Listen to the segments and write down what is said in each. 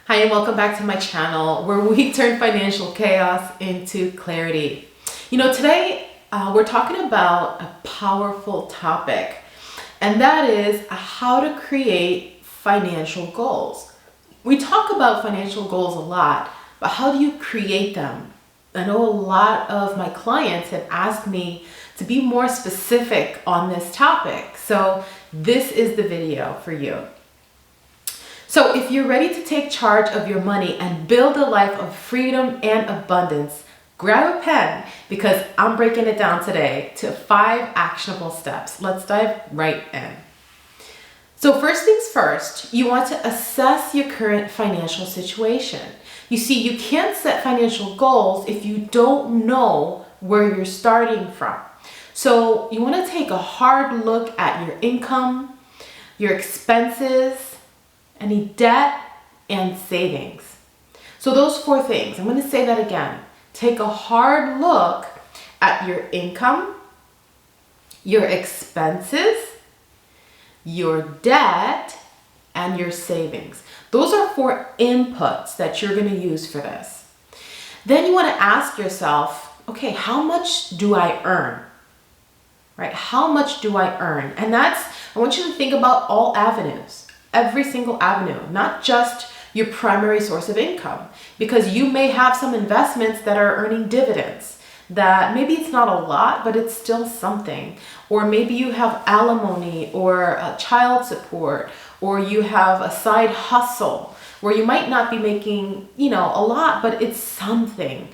Hi, and welcome back to my channel where we turn financial chaos into clarity. Today we're talking about a powerful topic, and that is how to create financial goals. We talk about financial goals a lot, but how do you create them? I know a lot of my clients have asked me to be more specific on this topic, so this is the video for you. So if you're ready to take charge of your money and build a life of freedom and abundance, grab a pen because I'm breaking it down today to 5 actionable steps. Let's dive right in. So first things first, you want to assess your current financial situation. You see, you can't set financial goals if you don't know where you're starting from. So you want to take a hard look at your income, your expenses, any debt, and savings. So those 4 things, I'm going to say that again. Take a hard look at your income, your expenses, your debt, and your savings. Those are 4 inputs that you're going to use for this. Then you want to ask yourself, okay, how much do I earn? Right? How much do I earn? And I want you to think about all avenues. Every single avenue, not just your primary source of income, because you may have some investments that are earning dividends that maybe it's not a lot, but it's still something. Or maybe you have alimony or child support, or you have a side hustle where you might not be making, a lot, but it's something.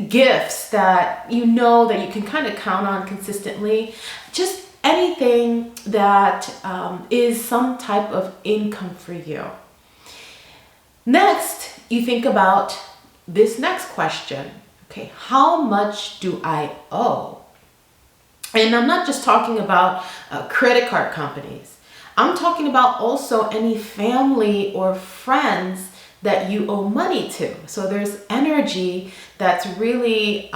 Gifts that you know that you can kind of count on consistently. Just anything that is some type of income for you. Next, you think about this next question. Okay, how much do I owe? And I'm not just talking about credit card companies. I'm talking about also any family or friends that you owe money to. So there's energy that's really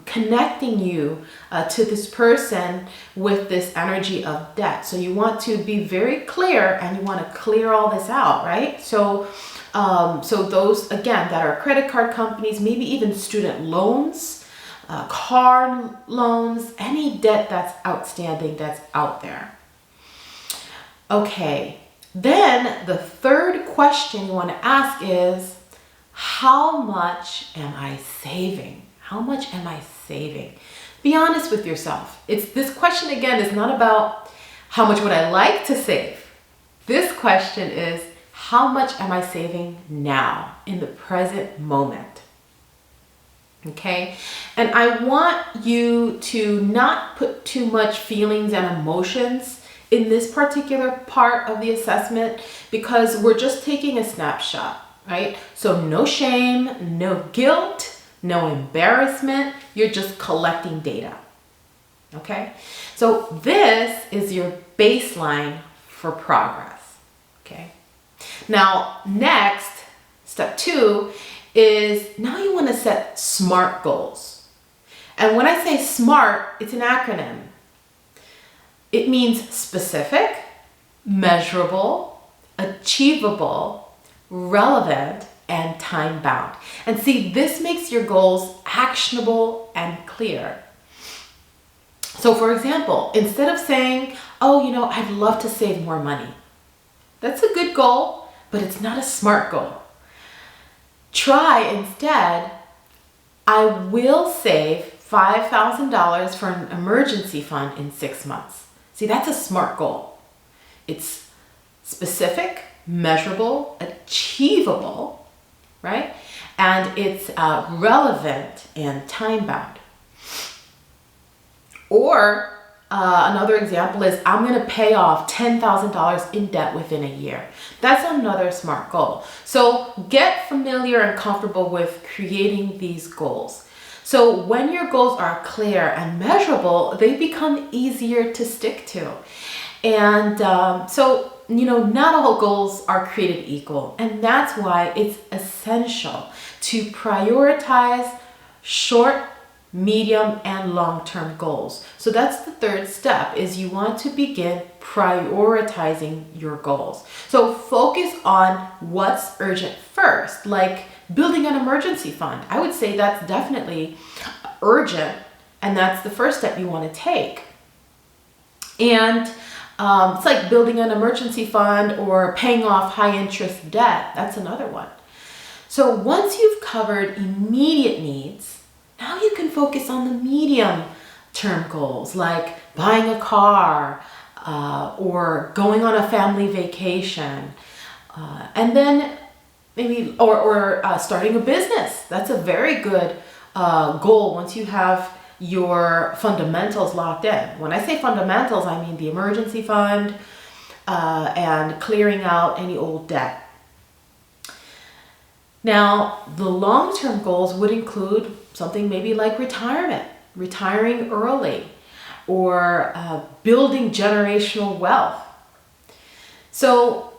connecting you to this person with this energy of debt. So you want to be very clear and you want to clear all this out, right? So those, again, that are credit card companies, maybe even student loans, car loans, any debt that's outstanding that's out there. Okay. Then the third question you want to ask is, how much am I saving? How much am I saving? Be honest with yourself. This question again is not about how much would I like to save. This question is, how much am I saving now in the present moment? Okay? And I want you to not put too much feelings and emotions in this particular part of the assessment, because we're just taking a snapshot, right? So no shame, no guilt, no embarrassment. You're just collecting data. Okay? So this is your baseline for progress. Okay? Now, next, step 2 is now you want to set SMART goals. And when I say SMART, it's an acronym. It means specific, measurable, achievable, relevant, and time-bound. And see, this makes your goals actionable and clear. So for example, instead of saying, I'd love to save more money. That's a good goal, but it's not a SMART goal. Try instead, I will save $5,000 for an emergency fund in 6 months. See, that's a SMART goal. It's specific, measurable, achievable, right? And it's relevant and time-bound. Or another example is, I'm going to pay off $10,000 in debt within a year. That's another SMART goal. So get familiar and comfortable with creating these goals. So when your goals are clear and measurable, they become easier to stick to. And not all goals are created equal. And that's why it's essential to prioritize short medium, and long-term goals. So that's the third step, is you want to begin prioritizing your goals. So focus on what's urgent first, like building an emergency fund. I would say that's definitely urgent, and that's the first step you want to take. And it's like building an emergency fund or paying off high interest debt. That's another one. So once you've covered immediate needs, now you can focus on the medium term goals, like buying a car or going on a family vacation. And then maybe, or starting a business. That's a very good goal once you have your fundamentals locked in. When I say fundamentals, I mean the emergency fund and clearing out any old debt. Now, the long-term goals would include something maybe like retirement, retiring early, or building generational wealth. So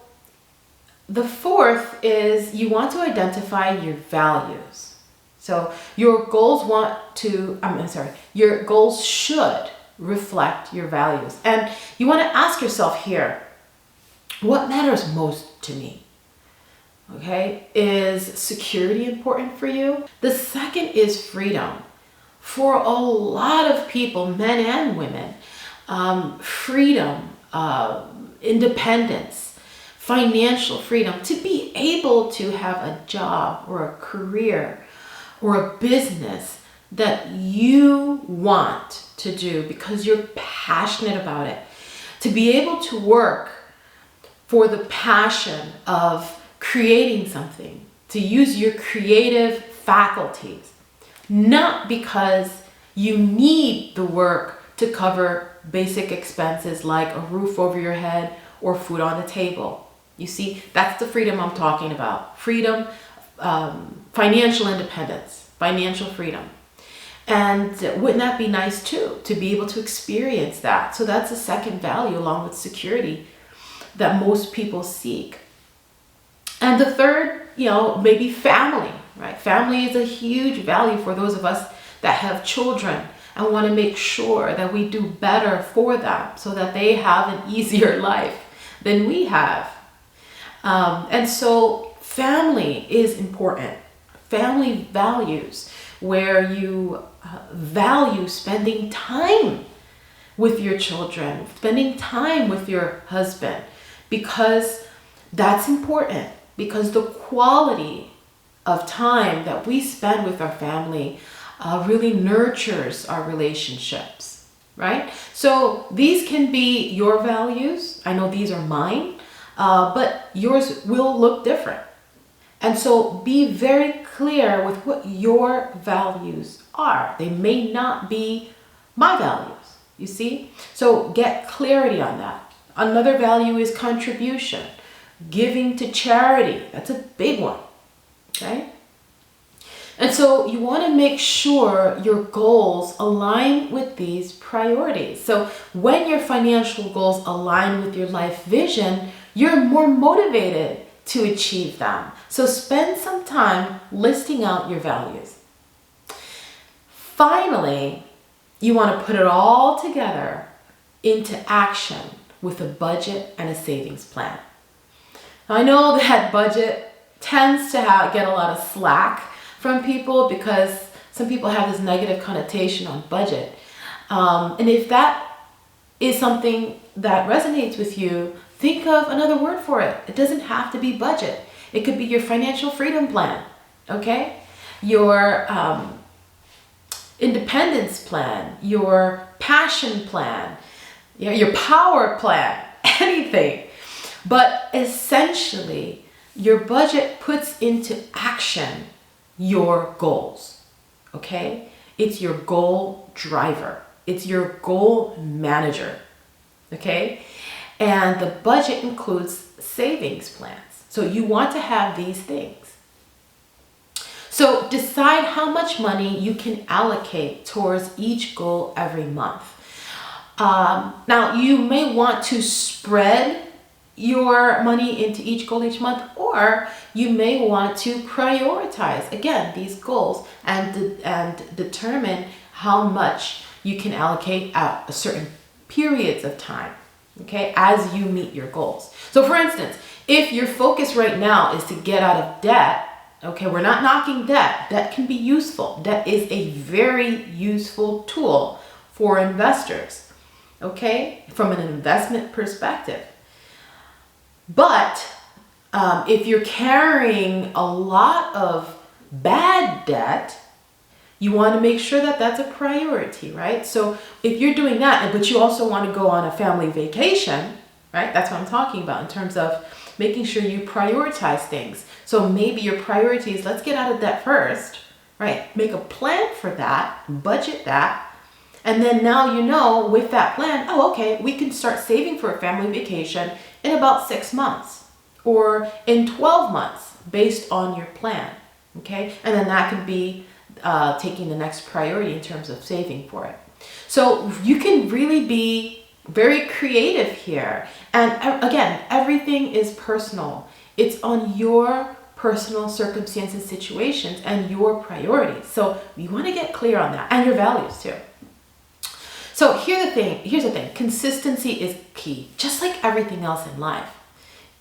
the fourth is you want to identify your values. So your goals your goals should reflect your values. And you want to ask yourself here, what matters most to me? Okay, is security important for you? The second is freedom. For a lot of people, men and women, freedom, independence, financial freedom, to be able to have a job or a career or a business that you want to do because you're passionate about it, to be able to work for the passion of creating something, to use your creative faculties, not because you need the work to cover basic expenses like a roof over your head or food on the table. You see, that's the freedom I'm talking about. Freedom, financial independence, financial freedom. And wouldn't that be nice too, to be able to experience that? So that's the second value, along with security, that most people seek. And the third, maybe family, right? Family is a huge value for those of us that have children and want to make sure that we do better for them so that they have an easier life than we have. And so family is important. Family values, where you value spending time with your children, spending time with your husband, because that's important. Because the quality of time that we spend with our family really nurtures our relationships, right? So these can be your values. I know these are mine, but yours will look different. And so be very clear with what your values are. They may not be my values, you see? So get clarity on that. Another value is contribution. Giving to charity, that's a big one, okay? And so you want to make sure your goals align with these priorities. So when your financial goals align with your life vision, you're more motivated to achieve them. So spend some time listing out your values. Finally, you want to put it all together into action with a budget and a savings plan. I know that budget tends to get a lot of slack from people because some people have this negative connotation on budget. And if that is something that resonates with you, think of another word for it. It doesn't have to be budget. It could be your financial freedom plan, okay? Your independence plan, your passion plan, your power plan, anything. But essentially, your budget puts into action your goals, okay? It's your goal driver. It's your goal manager, okay? And the budget includes savings plans. So you want to have these things. So decide how much money you can allocate towards each goal every month. Now, you may want to spread your money into each goal each month, or you may want to prioritize again these goals and determine how much you can allocate at a certain periods of time, okay, as you meet your goals. So for instance, if your focus right now is to get out of debt, okay, we're not knocking debt. Debt can be useful. Debt is a very useful tool for investors, okay, from an investment perspective. But if you're carrying a lot of bad debt, you want to make sure that that's a priority, right? So if you're doing that, but you also want to go on a family vacation, right? That's what I'm talking about in terms of making sure you prioritize things. So maybe your priority is, let's get out of debt first, right? Make a plan for that, budget that. And then now you know with that plan, oh, okay, we can start saving for a family vacation in about 6 months or in 12 months based on your plan, okay? And then that could be taking the next priority in terms of saving for it. So you can really be very creative here. And again, everything is personal. It's on your personal circumstances, situations, and your priorities. So you want to get clear on that, and your values too. So here's the thing. Consistency is key, just like everything else in life.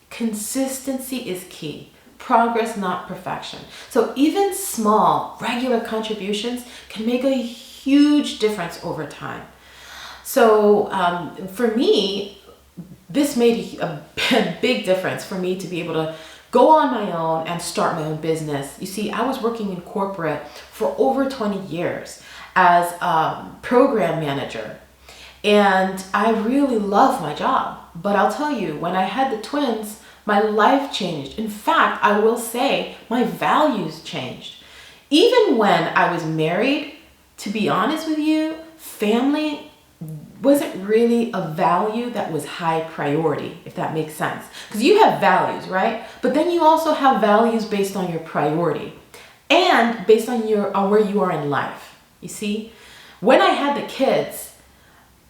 Consistency is key. Progress, not perfection. So even small, regular contributions can make a huge difference over time. So for me, this made a big difference for me to be able to go on my own and start my own business. You see, I was working in corporate for over 20 years as a program manager, and I really love my job. But I'll tell you, when I had the twins, my life changed. In fact, I will say my values changed. Even when I was married, to be honest with you, family wasn't really a value that was high priority, if that makes sense. Because you have values, right? But then you also have values based on your priority and based on where you are in life. You see, when I had the kids,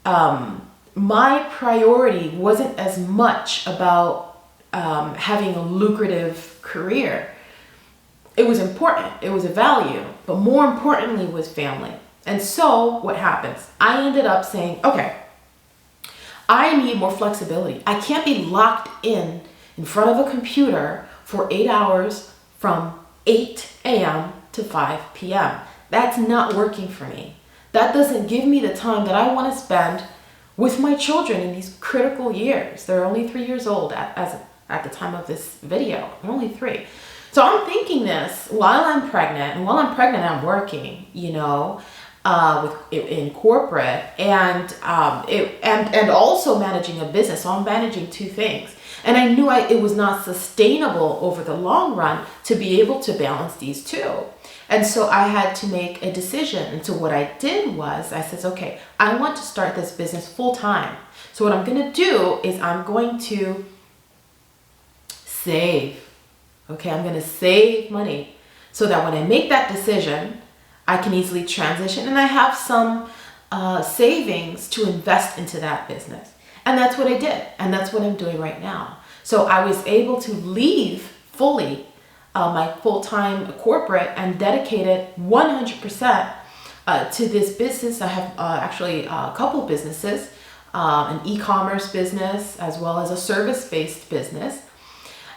my priority wasn't as much about having a lucrative career. It was important. It was a value, but more importantly was family. And so what happens? I ended up saying, okay, I need more flexibility. I can't be locked in front of a computer for 8 hours from 8 a.m. to 5 p.m. That's not working for me. That doesn't give me the time that I want to spend with my children in these critical years. They're only 3 years old at the time of this video. They're only 3. So I'm thinking this while I'm pregnant, and while I'm pregnant, I'm working, in corporate, and also managing a business. So I'm managing 2 things. And I knew it was not sustainable over the long run to be able to balance these 2. And so I had to make a decision. And so what I did was I said, okay, I want to start this business full time. So what I'm going to do is I'm going to save. Okay, I'm going to save money so that when I make that decision, I can easily transition and I have some savings to invest into that business. And that's what I did. And that's what I'm doing right now. So I was able to leave fully my full-time corporate and dedicate it 100% to this business. I have actually a couple businesses, an e-commerce business as well as a service-based business.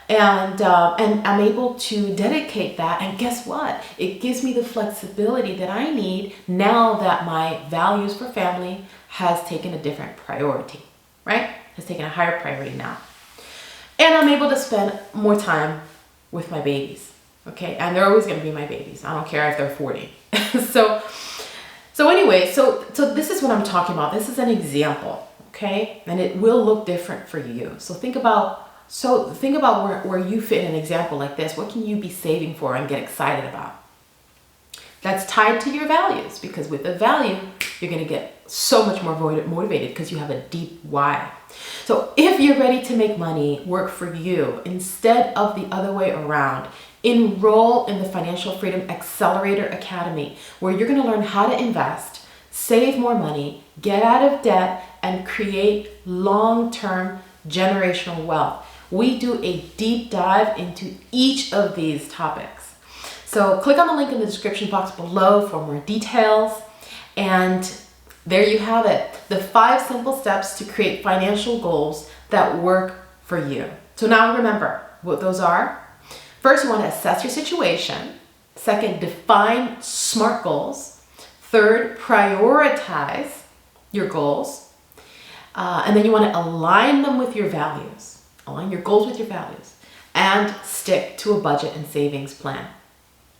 And I'm able to dedicate that. And guess what? It gives me the flexibility that I need now that my values for family has taken a different priority, right? Has taken a higher priority now. And I'm able to spend more time with my babies, okay? And they're always going to be my babies. I don't care if they're 40. So anyway, so this is what I'm talking about. This is an example, okay? And it will look different for you. So think about where you fit in an example like this. What can you be saving for and get excited about? That's tied to your values, because with the value, you're going to get so much more motivated because you have a deep why. So if you're ready to make money work for you instead of the other way around, enroll in the Financial Freedom Accelerator Academy, where you're going to learn how to invest, save more money, get out of debt, and create long-term generational wealth. We do a deep dive into each of these topics. So click on the link in the description box below for more details. And there you have it, the 5 simple steps to create financial goals that work for you. So now remember what those are. First, you want to assess your situation. Second, define SMART goals. Third, prioritize your goals. And then you want to align them with your values. Align your goals with your values. And stick to a budget and savings plan.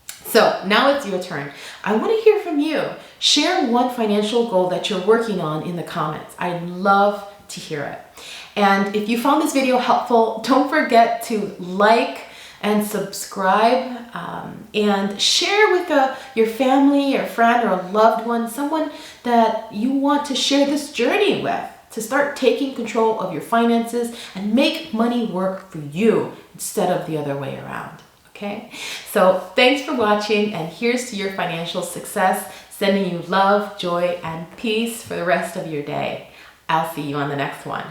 So now it's your turn. I want to hear from you. Share one financial goal that you're working on in the comments. I'd love to hear it. And if you found this video helpful, don't forget to like and subscribe, and share with your family or friend or a loved one, someone that you want to share this journey with, to start taking control of your finances and make money work for you instead of the other way around. Okay? So thanks for watching, and here's to your financial success, sending you love, joy, and peace for the rest of your day. I'll see you on the next one.